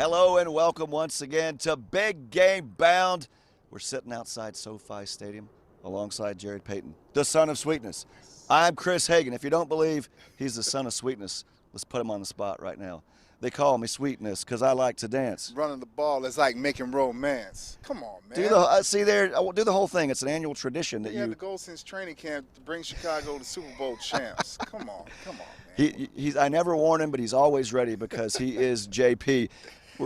Hello and welcome once again to Big Game Bound. We're sitting outside SoFi Stadium alongside Jared Payton, the son of sweetness. I'm Chris Hagan. If you don't believe he's the son of sweetness, let's put him on the spot right now. They call me Sweetness because I like to dance. Running the ball is like making romance. Come on, man. Do the see there. Do the whole thing. It's an annual tradition that He had the goal since training camp to bring Chicago to Super Bowl champs. Come on, man. He's. I never warn him, but he's always ready because he is JP.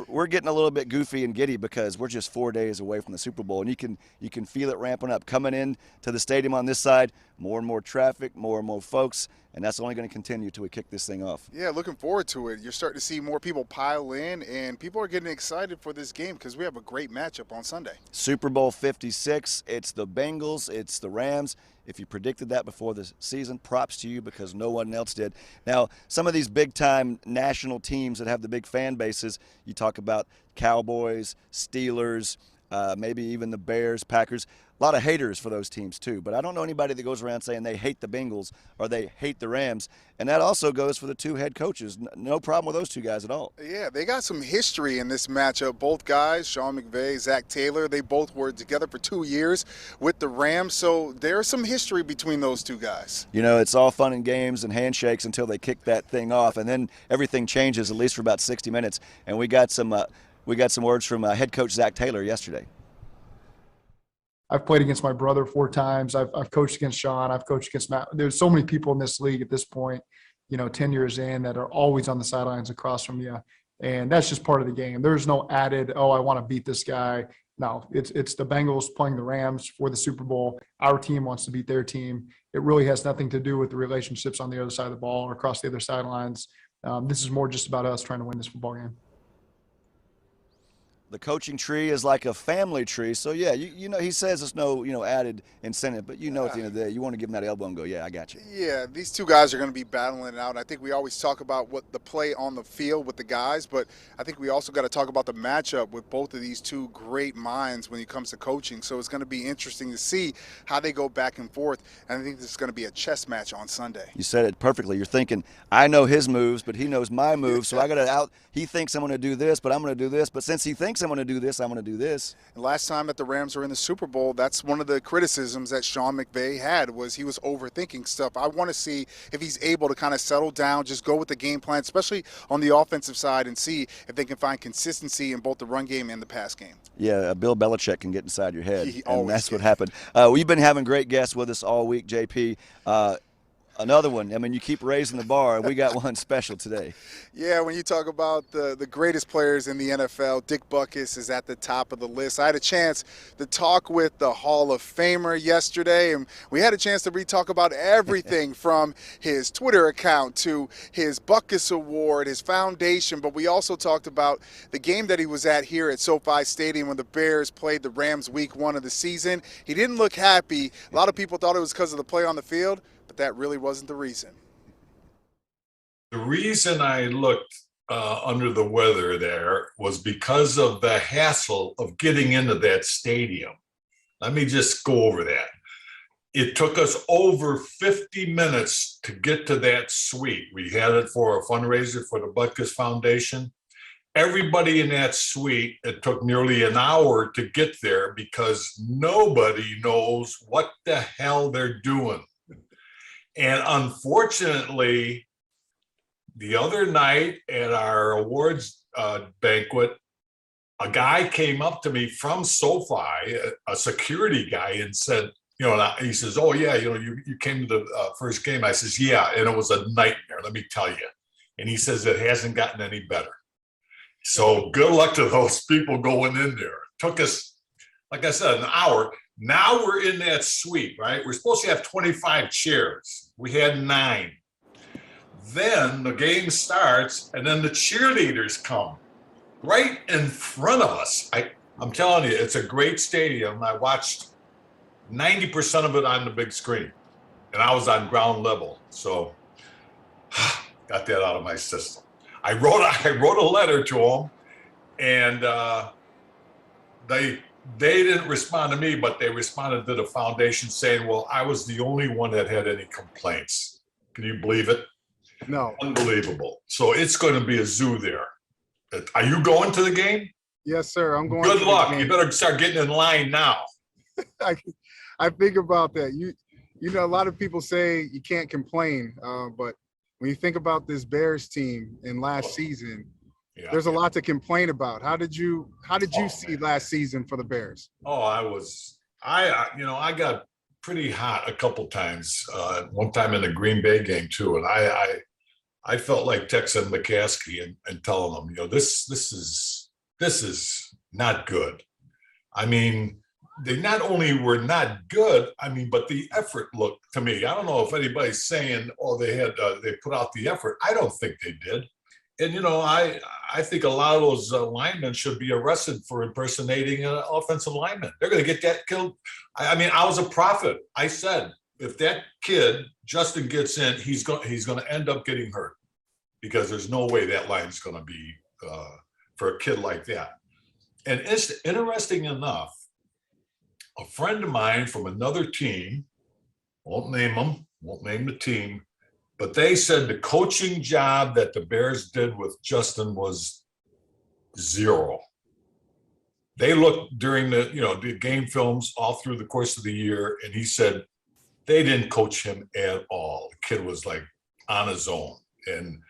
We're getting a little bit goofy and giddy because we're just 4 days away from the Super Bowl, and you can feel it ramping up. Coming in to the stadium on this side, more and more traffic, more and more folks, and that's only going to continue till we kick this thing off. Yeah, looking forward to it. You're starting to see more people pile in, and people are getting excited for this game because we have a great matchup on Sunday. Super Bowl 56. It's the Bengals. It's the Rams. If you predicted that before the season, props to you because no one else did. Now, some of these big-time national teams that have the big fan bases, you talk about Cowboys, Steelers, maybe even the Bears, Packers. A lot of haters for those teams too, but I don't know anybody that goes around saying they hate the Bengals or they hate the Rams, and that also goes for the two head coaches. No problem with those two guys at all. Yeah, they got some history in this matchup. Both guys, Sean McVay, Zach Taylor, they both were together for 2 years with the Rams, so there's some history between those two guys. You know, it's all fun and games and handshakes until they kick that thing off, and then everything changes at least for about 60 minutes, and we got some words from head coach Zach Taylor yesterday. I've played against my brother 4 times. I've coached against Sean. I've coached against Matt. There's so many people in this league at this point, 10 years in, that are always on the sidelines across from you. And that's just part of the game. There's no added, oh, I want to beat this guy. No, it's the Bengals playing the Rams for the Super Bowl. Our team wants to beat their team. It really has nothing to do with the relationships on the other side of the ball or across the other sidelines. This is more just about us trying to win this football game. The coaching tree is like a family tree. So, yeah, you know, he says there's no, added incentive, but at the end of the day, you want to give him that elbow and go, yeah, I got you. Yeah, these two guys are going to be battling it out. I think we always talk about what the play on the field with the guys, but I think we also got to talk about the matchup with both of these two great minds when it comes to coaching. So it's going to be interesting to see how they go back and forth, and I think this is going to be a chess match on Sunday. You said it perfectly. You're thinking, I know his moves, but he knows my moves, so I got to out. He thinks I'm going to do this, but I'm going to do this. But since he thinks I'm going to do this, I'm going to do this. And last time that the Rams were in the Super Bowl, that's one of the criticisms that Sean McVay had, was he was overthinking stuff. I want to see if he's able to kind of settle down, just go with the game plan, especially on the offensive side, and see if they can find consistency in both the run game and the pass game. Yeah, Bill Belichick can get inside your head, and that's can. What happened. We've been having great guests with us all week, JP. Another one. I mean, you keep raising the bar, and we got one special today. Yeah, when you talk about the greatest players in the NFL, Dick Butkus is at the top of the list. I had a chance to talk with the Hall of Famer yesterday, and we had a chance to talk about everything from his Twitter account to his Butkus Award, his foundation, but we also talked about the game that he was at here at SoFi Stadium when the Bears played the Rams week 1 of the season. He didn't look happy. A lot of people thought it was because of the play on the field, but that really wasn't the reason. The reason I looked under the weather there was because of the hassle of getting into that stadium. Let me just go over that. It took us over 50 minutes to get to that suite. We had it for a fundraiser for the Butkus Foundation. Everybody in that suite, it took nearly an hour to get there because nobody knows what the hell they're doing. And unfortunately, the other night at our awards banquet, a guy came up to me from SoFi, a security guy, and said, he says, oh, yeah, you came to the first game. I says, yeah, and it was a nightmare, let me tell you. And he says it hasn't gotten any better. So good luck to those people going in there. It took us, like I said, an hour. Now we're in that suite, right? We're supposed to have 25 chairs. We had 9. Then the game starts, and then the cheerleaders come right in front of us. I'm telling you, it's a great stadium. I watched 90% of it on the big screen, and I was on ground level. So got that out of my system. I wrote a letter to them, and they didn't respond to me, but they responded to the foundation saying, well, I was the only one that had any complaints. Can you believe it? No. Unbelievable. So it's going to be a zoo there. Are you going to the game? Yes, sir. I'm going. Good to the luck. game. You better start getting in line now. I think about that. You know, a lot of people say you can't complain, but when you think about this Bears team in last season, Yeah, there's a lot to complain about. How did you see man. last season for the Bears? Oh, I got pretty hot a couple times. One time in the Green Bay game too, and I felt like texting McCaskey and telling him, this is not good. I mean, they not only were not good, but the effort looked to me. I don't know if anybody's saying, oh, they put out the effort. I don't think they did. And, I think a lot of those linemen should be arrested for impersonating an offensive lineman. They're going to get that killed. I was a prophet. I said, if that kid, Justin, gets in, he's going to end up getting hurt because there's no way that line's going to be for a kid like that. And it's interesting enough, a friend of mine from another team, won't name the team, but they said the coaching job that the Bears did with Justin was zero. They looked during the game films all through the course of the year, and he said they didn't coach him at all. The kid was like on his own. And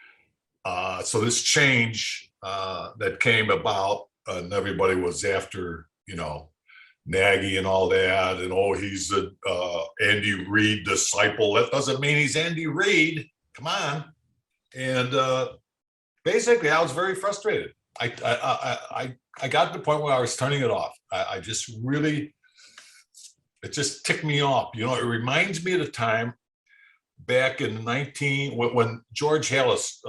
so this change that came about, and everybody was after, Nagy and all that, and he's a Andy Reid disciple. That doesn't mean he's Andy Reid. Come on. And basically, I was very frustrated. I got to the point where I was turning it off. It just ticked me off. It reminds me of the time back in when George Halas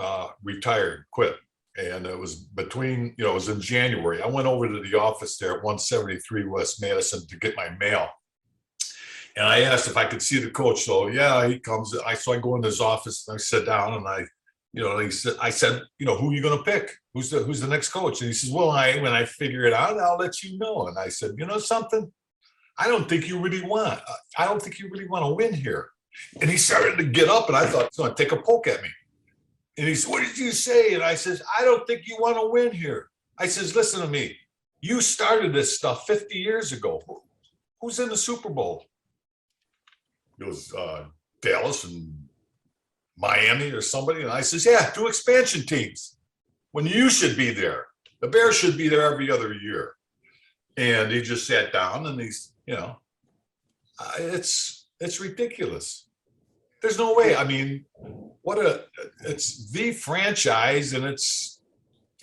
quit. And it was between, it was in January. I went over to the office there at 173 West Madison to get my mail. And I asked if I could see the coach. So yeah, he comes. So I go in his office and I sit down and I said, who are you going to pick? Who's the next coach? And he says, well, when I figure it out, I'll let you know. And I said, something? I don't think you really want to win here. And he started to get up and I thought he's going to take a poke at me. And he said, what did you say? And I says, I don't think you want to win here. I says, listen to me. You started this stuff 50 years ago. Who's in the Super Bowl? It was Dallas and Miami or somebody. And I says, yeah, 2 expansion teams. When you should be there. The Bears should be there every other year. And he just sat down and he's, it's ridiculous. There's no way. It's the franchise and it's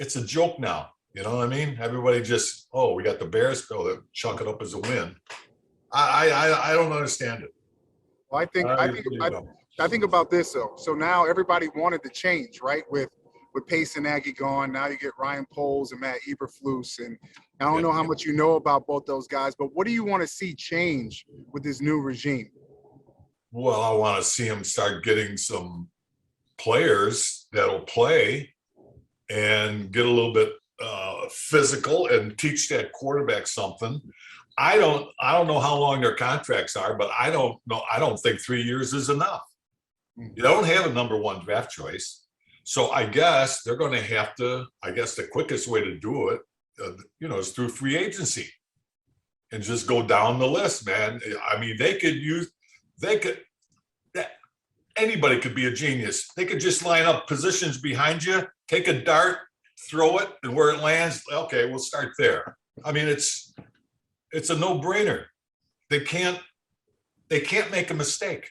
a joke now. You know what I mean? Everybody just, we got the Bears, they chalk it up as a win. I don't understand it. Well, I think about this though. So now everybody wanted to change, right? With Pace and Nagy gone, now you get Ryan Poles and Matt Eberflus, and I don't know how much you know about both those guys, but what do you want to see change with this new regime? Well, I want to see him start getting some players that'll play and get a little bit physical and teach that quarterback something. I don't know how long their contracts are, but I don't know. I don't think 3 years is enough. You don't have a number 1 draft choice. So I guess they're going to have to, the quickest way to do it, is through free agency and just go down the list, man. Anybody could be a genius. They could just line up positions behind you, take a dart, throw it, and where it lands, okay, we'll start there. It's a no-brainer. They can't make a mistake.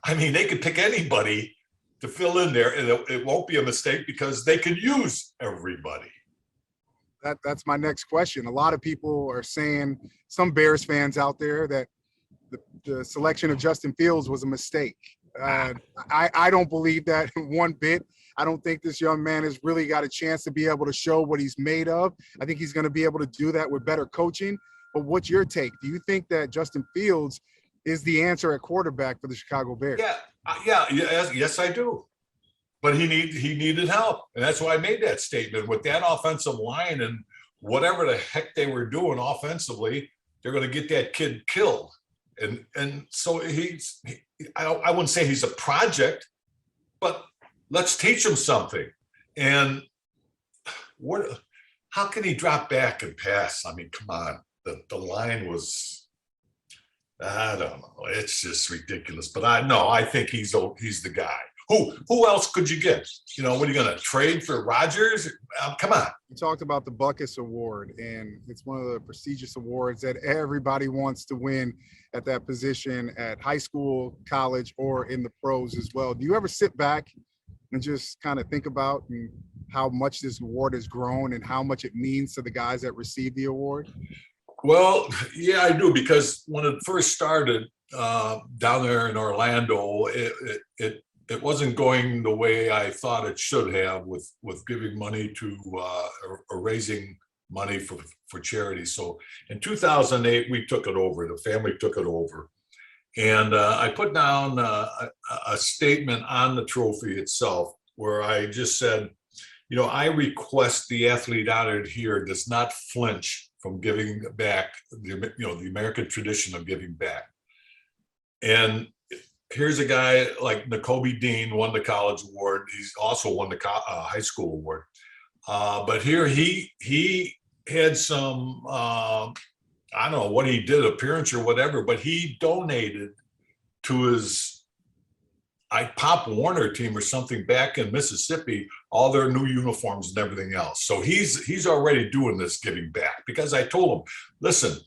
They could pick anybody to fill in there, and it won't be a mistake because they can use everybody. That's my next question. A lot of people are saying, some Bears fans out there, that the selection of Justin Fields was a mistake. I don't believe that one bit. I don't think this young man has really got a chance to be able to show what he's made of. I think he's going to be able to do that with better coaching. But what's your take? Do you think that Justin Fields is the answer at quarterback for the Chicago Bears? Yes, I do. But he needed help, and that's why I made that statement. With that offensive line and whatever the heck they were doing offensively, they're going to get that kid killed. And so I wouldn't say he's a project, but let's teach him something. And what? How can he drop back and pass? I mean, come on. The line was, I don't know. It's just ridiculous. But I think he's the guy. Who else could you get? You know, what are you going to trade for Rodgers? Come on. You talked about the Buckus Award, and it's one of the prestigious awards that everybody wants to win at that position at high school, college, or in the pros as well. Do you ever sit back and just kind of think about how much this award has grown and how much it means to the guys that receive the award? Well, yeah, I do, because when it first started down there in Orlando, it wasn't going the way I thought it should have with giving money to or raising money for charity. So in 2008, we took it over. The family took it over. And I put down a statement on the trophy itself where I just said, you know, I request the athlete honored here does not flinch from giving back, the American tradition of giving back. And here's a guy like Nakobe Dean, won the college award. He's also won the high school award. But here he had some, I don't know what he did, appearance or whatever, but he donated to his Pop Warner team or something back in Mississippi, all their new uniforms and everything else. So he's already doing this giving back, because I told him, listen,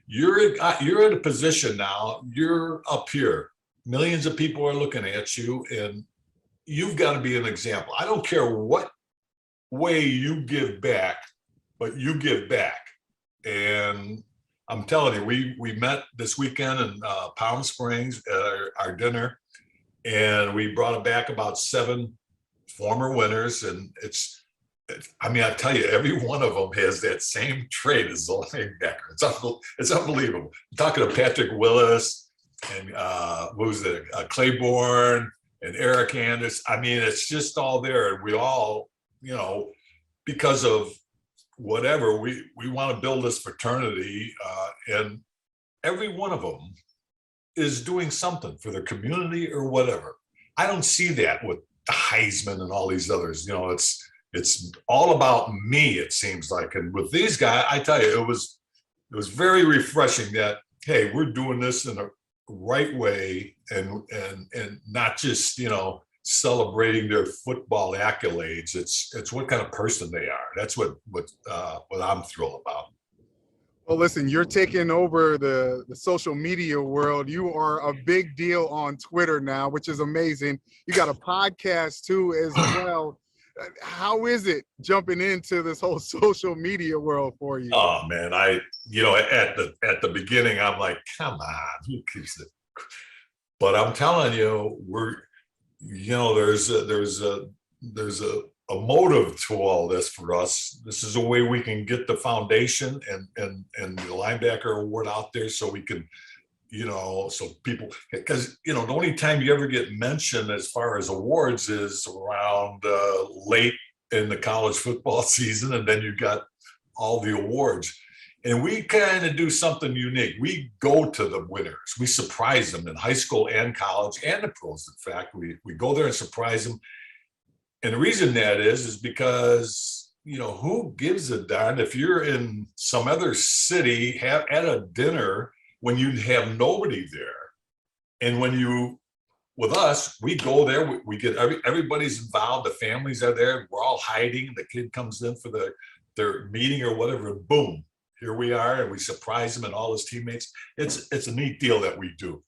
you're in a position now, you're up here. Millions of people are looking at you, and you've got to be an example. I don't care what way you give back, but you give back. And I'm telling you, we met this weekend in Palm Springs at our dinner, and we brought back about 7 former winners. And I mean, I tell you, every one of them has that same trait as the linebacker. It's unbelievable. I'm talking to Patrick Willis, and who's it? Claiborne and Eric Anders. I mean, it's just all there. And we all, you know, because of whatever, we want to build this fraternity, and every one of them is doing something for their community or whatever. I don't see that with the Heisman and all these others. You know, it's all about me, it seems like. And with these guys, I tell you, it was very refreshing that, hey, we're doing this in a right way, and not just, you know, celebrating their football accolades. It's what kind of person they are. That's what I'm thrilled about. Well, listen, you're taking over the social media world. You are a big deal on Twitter now, which is amazing. You got a podcast too as well. How is it jumping into this whole social media world for you? Oh man, at the beginning, I'm like, come on, who keeps it? But I'm telling you, there's a motive to all this for us. This is a way we can get the foundation and the linebacker award out there, so we can, you know, so people, because, you know, the only time you ever get mentioned as far as awards is around late in the college football season, and then you got all the awards. And we kind of do something unique. We go to the winners. We surprise them in high school and college and the pros. In fact, we go there and surprise them. And the reason that is because, you know, who gives a darn if you're in some other city at a dinner when you have nobody there. And with us, we go there, we get everybody's involved, the families are there, we're all hiding, the kid comes in for their meeting or whatever, and boom, here we are, and we surprise him and all his teammates. It's a neat deal that we do.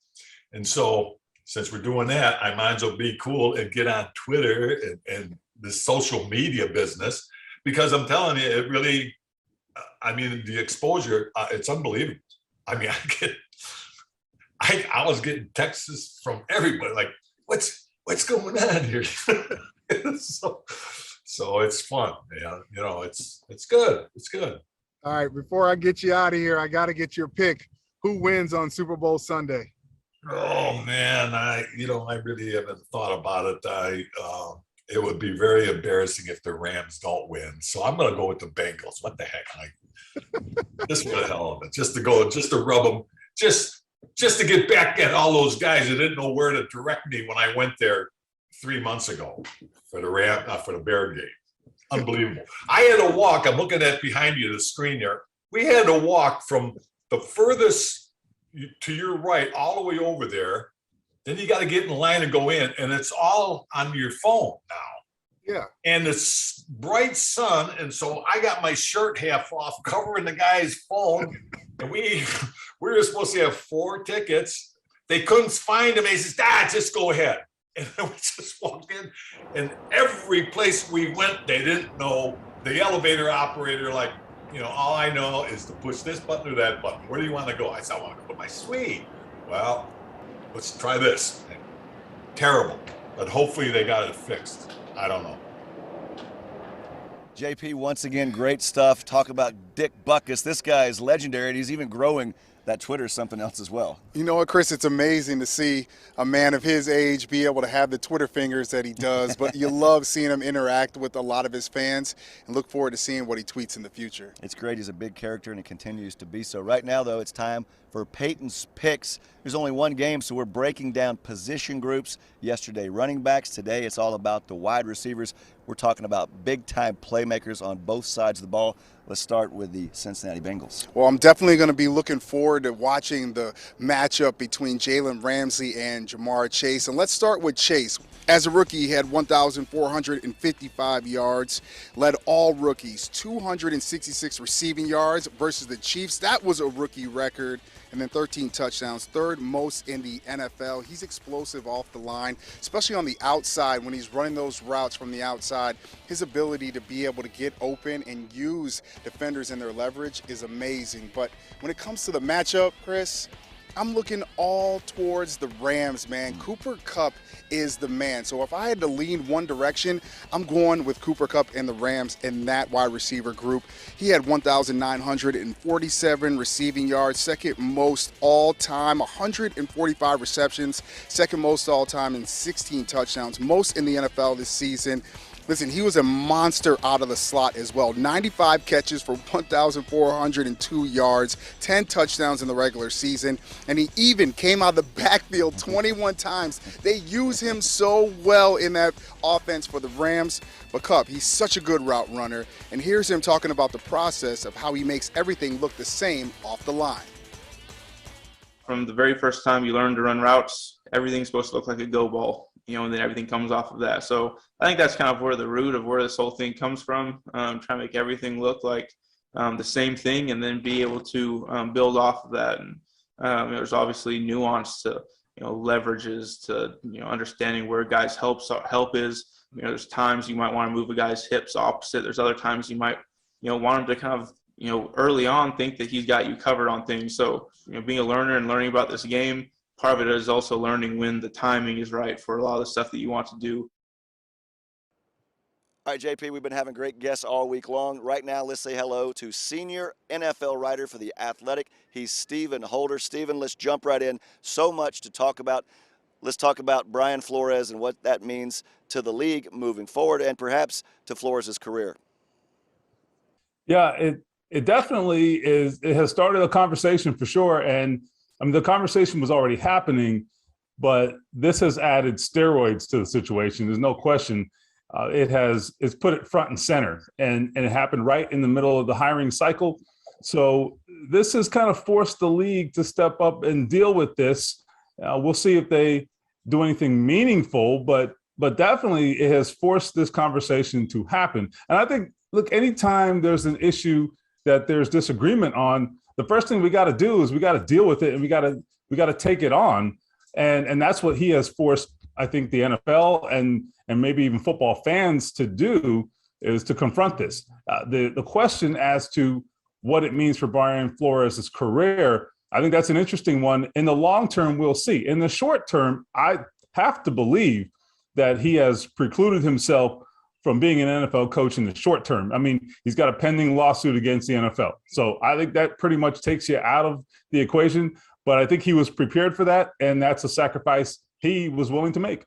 And so since we're doing that, I might as well be cool and get on Twitter and the social media business, because I'm telling you, it really, I mean, the exposure, it's unbelievable. I mean, I was getting texts from everybody like, what's going on here? So it's fun. Yeah, you know, it's good. It's good. All right, before I get you out of here, I got to get your pick. Who wins on Super Bowl Sunday? Oh man, I really haven't thought about it. It would be very embarrassing if the Rams don't win. So I'm going to go with the Bengals. What the heck? Just for the hell of it, just to rub them, just to get back at all those guys that didn't know where to direct me when I went there 3 months ago for the Bear game. Unbelievable. I had to walk. I'm looking at behind you, the screen there. We had to walk from the furthest to your right all the way over there. Then you got to get in line and go in, and it's all on your phone now. Yeah. And it's bright sun, and so I got my shirt half off, covering the guy's phone. And we were supposed to have 4 tickets. They couldn't find him. He says, just go ahead. And we just walked in, and every place we went, they didn't know. The elevator operator, like, all I know is to push this button or that button. Where do you want to go? I said, I want to go to my suite. Well, let's try this. Terrible, but hopefully they got it fixed. I don't know. JP, once again, great stuff. Talk about Dick Butkus. This guy is legendary, and he's even growing that Twitter is something else as well. You know what, Chris? It's amazing to see a man of his age be able to have the Twitter fingers that he does, but you love seeing him interact with a lot of his fans and look forward to seeing what he tweets in the future. It's great. He's a big character, and he continues to be so. Right now, though, it's time for Peyton's Picks. There's only one game, so we're breaking down position groups. Yesterday, running backs. Today, it's all about the wide receivers. We're talking about big-time playmakers on both sides of the ball. Let's start with the Cincinnati Bengals. Well, I'm definitely going to be looking forward to watching the matchup between Jalen Ramsey and Jamar Chase. And let's start with Chase. As a rookie, he had 1,455 yards, led all rookies, 266 receiving yards versus the Chiefs. That was a rookie record. And then 13 touchdowns, third most in the NFL. He's explosive off the line, especially on the outside when he's running those routes from the outside. His ability to be able to get open and use defenders in their leverage is amazing. But when it comes to the matchup, Chris, I'm looking all towards the Rams, man. Cooper Kupp is the man. So if I had to lean one direction, I'm going with Cooper Kupp and the Rams in that wide receiver group. He had 1,947 receiving yards, second most all-time, 145 receptions, second most all-time, and 16 touchdowns, most in the NFL this season. Listen, he was a monster out of the slot as well. 95 catches for 1,402 yards, 10 touchdowns in the regular season, and he even came out of the backfield 21 times. They use him so well in that offense for the Rams. But Kupp, he's such a good route runner, and here's him talking about the process of how he makes everything look the same off the line. From the very first time you learn to run routes, everything's supposed to look like a go ball. And then everything comes off of that. So I think that's kind of where the root of where this whole thing comes from, trying to make everything look like the same thing and then be able to build off of that. And there's obviously nuance to, leverages to, understanding where guys' help is. There's times you might want to move a guy's hips opposite. There's other times you might, want him to kind of, early on think that he's got you covered on things. So, being a learner and learning about this game, part of it is also learning when the timing is right for a lot of the stuff that you want to do. All right, JP, we've been having great guests all week long. Right now, let's say hello to senior NFL writer for The Athletic. He's Stephen Holder. Stephen, let's jump right in. So much to talk about. Let's talk about Brian Flores and what that means to the league moving forward and perhaps to Flores' career. Yeah, it definitely is. It has started a conversation for sure. And I mean, the conversation was already happening, but this has added steroids to the situation. There's no question. It's put it front and center, and it happened right in the middle of the hiring cycle. So this has kind of forced the league to step up and deal with this. We'll see if they do anything meaningful, but definitely it has forced this conversation to happen. And I think, look, anytime there's an issue that there's disagreement on, the first thing we got to do is we got to deal with it, and we got to take it on, and that's what he has forced, I think, the NFL and maybe even football fans to do, is to confront this. The question as to what it means for Brian Flores' career, I think that's an interesting one. In the long term, we'll see. In the short term, I have to believe that he has precluded himself from being an NFL coach in the short term. I mean, he's got a pending lawsuit against the NFL. So I think that pretty much takes you out of the equation. But I think he was prepared for that, and that's a sacrifice he was willing to make.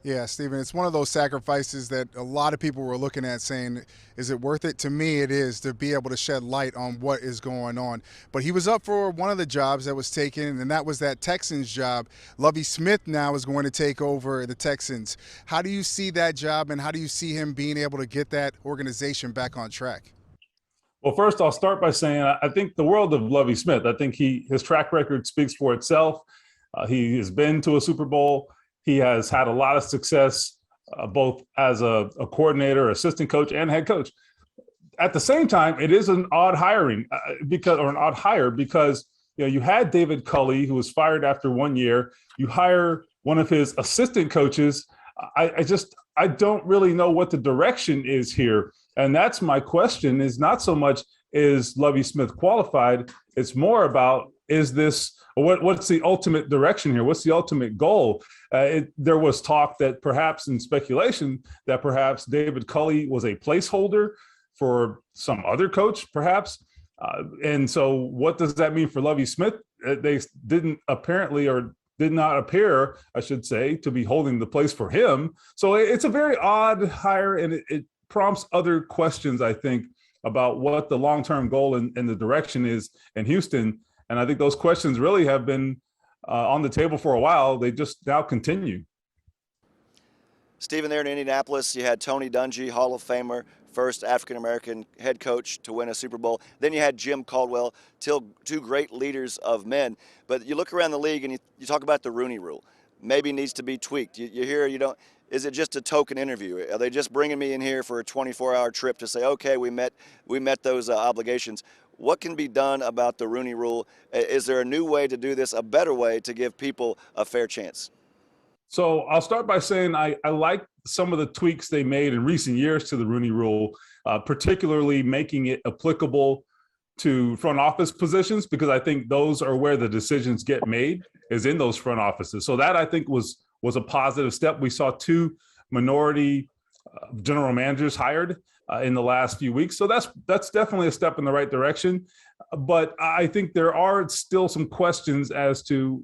Yeah, Stephen, it's one of those sacrifices that a lot of people were looking at saying, is it worth it? To me, it is, to be able to shed light on what is going on. But he was up for one of the jobs that was taken, and that was that Texans job. Lovie Smith now is going to take over the Texans. How do you see that job, and how do you see him being able to get that organization back on track? Well, first, I'll start by saying I think the world of Lovie Smith. I think his track record speaks for itself. He has been to a Super Bowl. He has had a lot of success, both as a coordinator, assistant coach, and head coach. At the same time, it is an odd hiring an odd hire because you had David Culley, who was fired after 1 year. You hire one of his assistant coaches. I don't really know what the direction is here, and that's my question. Is not so much is Lovie Smith qualified. It's more about what's the ultimate direction here? What's the ultimate goal? There was talk that perhaps in speculation that perhaps David Culley was a placeholder for some other coach, perhaps. And so what does that mean for Lovie Smith? They did not appear, I should say, to be holding the place for him. So it's a very odd hire, and it prompts other questions, I think, about what the long-term goal and the direction is in Houston. And I think those questions really have been on the table for a while. They just now continue. Stephen, there in Indianapolis, you had Tony Dungy, Hall of Famer, first African-American head coach to win a Super Bowl. Then you had Jim Caldwell, two great leaders of men. But you look around the league and you talk about the Rooney Rule. Maybe needs to be tweaked. You hear, is it just a token interview? Are they just bringing me in here for a 24-hour trip to say, okay, we met those obligations? What can be done about the Rooney Rule? Is there a new way to do this, a better way to give people a fair chance? So I'll start by saying I like some of the tweaks they made in recent years to the Rooney Rule, particularly making it applicable to front office positions, because I think those are where the decisions get made, is in those front offices. So that, I think, was a positive step. We saw 2 minority general managers hired in the last few weeks. So that's definitely a step in the right direction. But I think there are still some questions as to,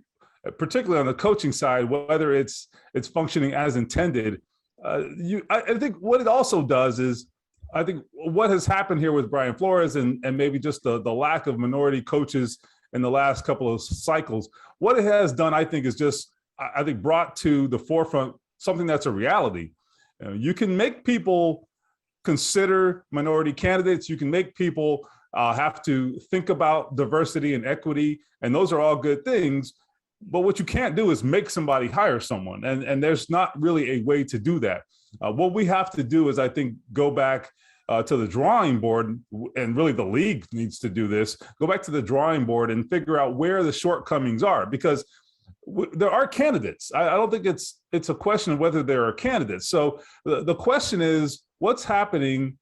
particularly on the coaching side, whether it's functioning as intended. I think what it also does is, I think what has happened here with Brian Flores and maybe just the lack of minority coaches in the last couple of cycles, what it has done, I think, is just, I think, brought to the forefront something that's a reality. You can make people consider minority candidates. You can make people have to think about diversity and equity, and those are all good things. But what you can't do is make somebody hire someone, and there's not really a way to do that. What we have to do is, I think, go back to the drawing board, and really the league needs to do this, go back to the drawing board and figure out where the shortcomings are, because there are candidates. I don't think it's a question of whether there are candidates. So the question is, what's happening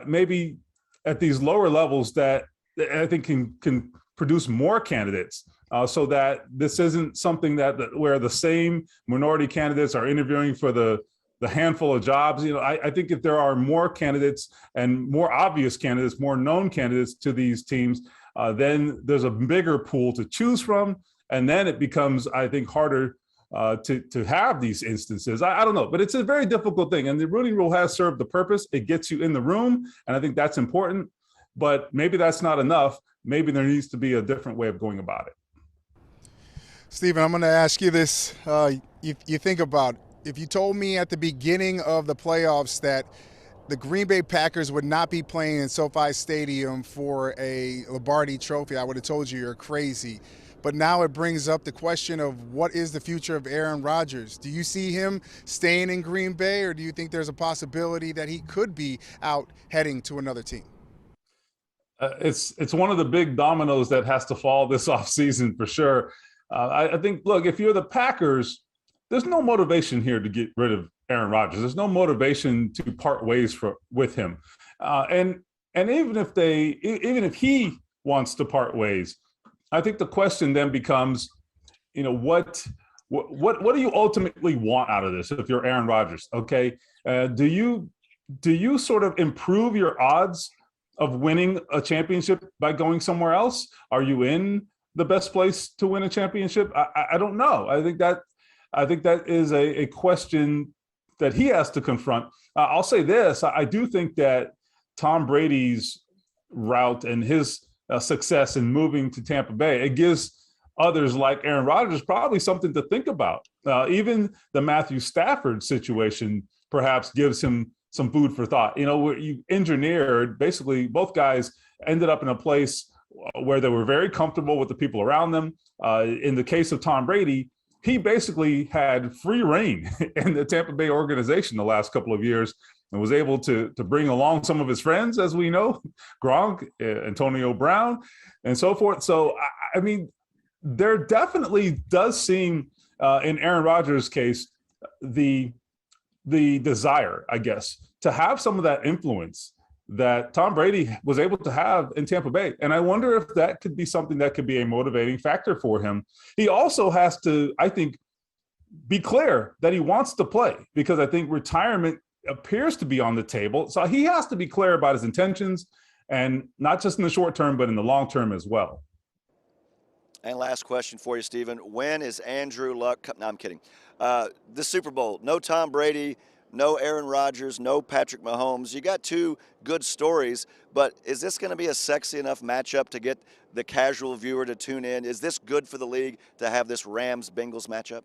maybe at these lower levels that I think can produce more candidates, so that this isn't something where the same minority candidates are interviewing for the handful of jobs. I think if there are more candidates and more obvious candidates, more known candidates to these teams, then there's a bigger pool to choose from. And then it becomes, I think, harder to have these instances. I don't know, but it's a very difficult thing. And the Rooney Rule has served the purpose. It gets you in the room, and I think that's important. But maybe that's not enough. Maybe there needs to be a different way of going about it. Stephen, I'm going to ask you this. You think about, if you told me at the beginning of the playoffs that the Green Bay Packers would not be playing in SoFi Stadium for a Lombardi trophy, I would have told you you're crazy. But now it brings up the question of, what is the future of Aaron Rodgers? Do you see him staying in Green Bay, or do you think there's a possibility that he could be out heading to another team? It's one of the big dominoes that has to fall this offseason for sure. I think, look, if you're the Packers, there's no motivation here to get rid of Aaron Rodgers. There's no motivation to part ways with him. And even if he wants to part ways, I think the question then becomes, what do you ultimately want out of this if you're Aaron Rodgers? Okay, do you sort of improve your odds of winning a championship by going somewhere else? Are you in the best place to win a championship? I don't know. I think that I think that is a question that he has to confront. I'll say this. I do think that Tom Brady's route and his success in moving to Tampa Bay, it gives others like Aaron Rodgers probably something to think about. Even the Matthew Stafford situation perhaps gives him some food for thought. You know, you engineered, basically both guys ended up in a place where they were very comfortable with the people around them. In the case of Tom Brady, he basically had free reign in the Tampa Bay organization the last couple of years and was able to bring along some of his friends, as we know, Gronk, Antonio Brown, and so forth. So, I mean, there definitely does seem, in Aaron Rodgers' case, the desire, I guess, to have some of that influence that Tom Brady was able to have in Tampa Bay. And I wonder if that could be something that could be a motivating factor for him. He also has to, I think, be clear that he wants to play, because I think retirement appears to be on the table. So he has to be clear about his intentions, and not just in the short term, but in the long term as well. And last question for you, Stephen. When is Andrew Luck? No, I'm kidding. The Super Bowl, no Tom Brady, no Aaron Rodgers, no Patrick Mahomes. You got two good stories, but is this going to be a sexy enough matchup to get the casual viewer to tune in? Is this good for the league to have this Rams-Bengals matchup?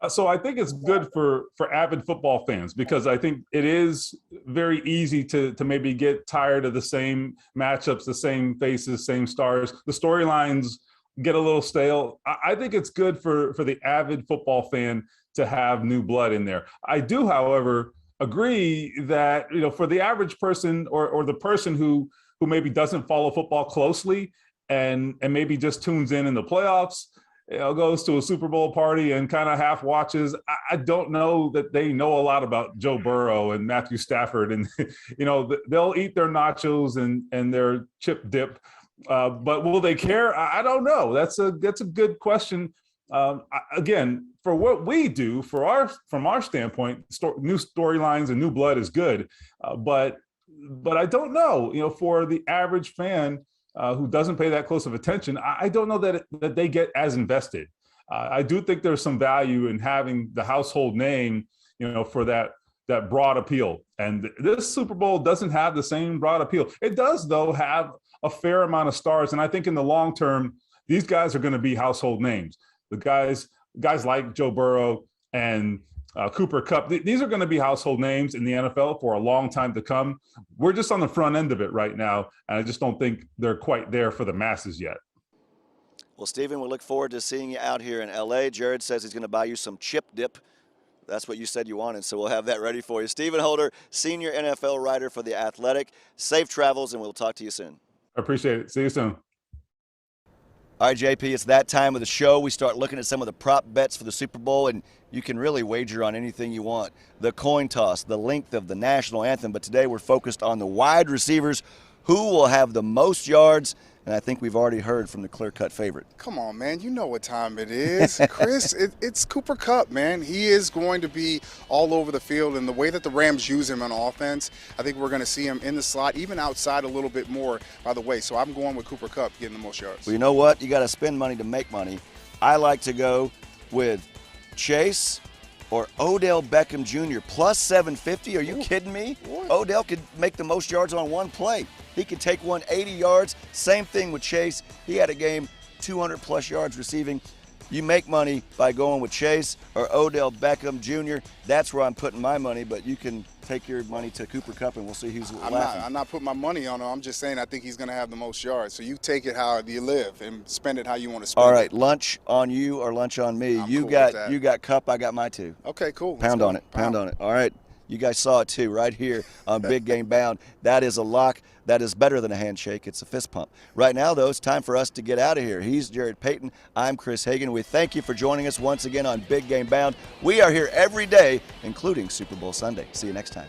So I think it's good for avid football fans, because I think it is very easy to maybe get tired of the same matchups, the same faces, same stars. The storylines get a little stale. I think it's good for the avid football fan to have new blood in there. I do, however, agree that, you know, for the average person or the person who maybe doesn't follow football closely and maybe just tunes in the playoffs, you know, goes to a Super Bowl party and kind of half watches, I don't know that they know a lot about Joe Burrow and Matthew Stafford. And, you know, they'll eat their nachos and their chip dip, but will they care? I don't know. That's a good question. Again, for what we do, from our standpoint, new storylines and new blood is good, but I don't know. You know, for the average fan who doesn't pay that close of attention, I don't know that they get as invested. I do think there's some value in having the household name, you know, for that broad appeal. And this Super Bowl doesn't have the same broad appeal. It does, though, have a fair amount of stars, and I think in the long term, these guys are going to be household names. The guys like Joe Burrow and Cooper Kupp, these are going to be household names in the NFL for a long time to come. We're just on the front end of it right now, and I just don't think they're quite there for the masses yet. Well, Stephen, we look forward to seeing you out here in L.A. Jared says he's going to buy you some chip dip. That's what you said you wanted, so we'll have that ready for you. Stephen Holder, senior NFL writer for The Athletic. Safe travels, and we'll talk to you soon. I appreciate it. See you soon. All right, JP, it's that time of the show. We start looking at some of the prop bets for the Super Bowl, and you can really wager on anything you want. The coin toss, the length of the national anthem, but today we're focused on the wide receivers. Who will have the most yards? And I think we've already heard from the clear-cut favorite. Come on, man. You know what time it is. Chris, it's Cooper Kupp, man. He is going to be all over the field. And the way that the Rams use him on offense, I think we're going to see him in the slot, even outside a little bit more, by the way. So I'm going with Cooper Kupp getting the most yards. Well, you know what? You got to spend money to make money. I like to go with Chase or Odell Beckham Jr. plus 750. Are you kidding me? What? Odell could make the most yards on one play. He could take 180 yards. Same thing with Chase. He had a game, 200 plus yards receiving. You make money by going with Chase or Odell Beckham Jr. That's where I'm putting my money, but you can take your money to Cooper Kupp and we'll see who's laughing. I'm not putting my money on him. I'm just saying I think he's going to have the most yards. So you take it how you live and spend it how you want to spend it. All right, lunch on you or lunch on me. I'm You cool got with that. you got Kupp, I got my two. Okay, cool. Let's Pound go. on it. Pound on it. All right. You guys saw it too right here on Big Game Bound. That is a lock. That is better than a handshake. It's a fist pump. Right now, though, it's time for us to get out of here. He's Jared Payton. I'm Chris Hagan. We thank you for joining us once again on Big Game Bound. We are here every day, including Super Bowl Sunday. See you next time.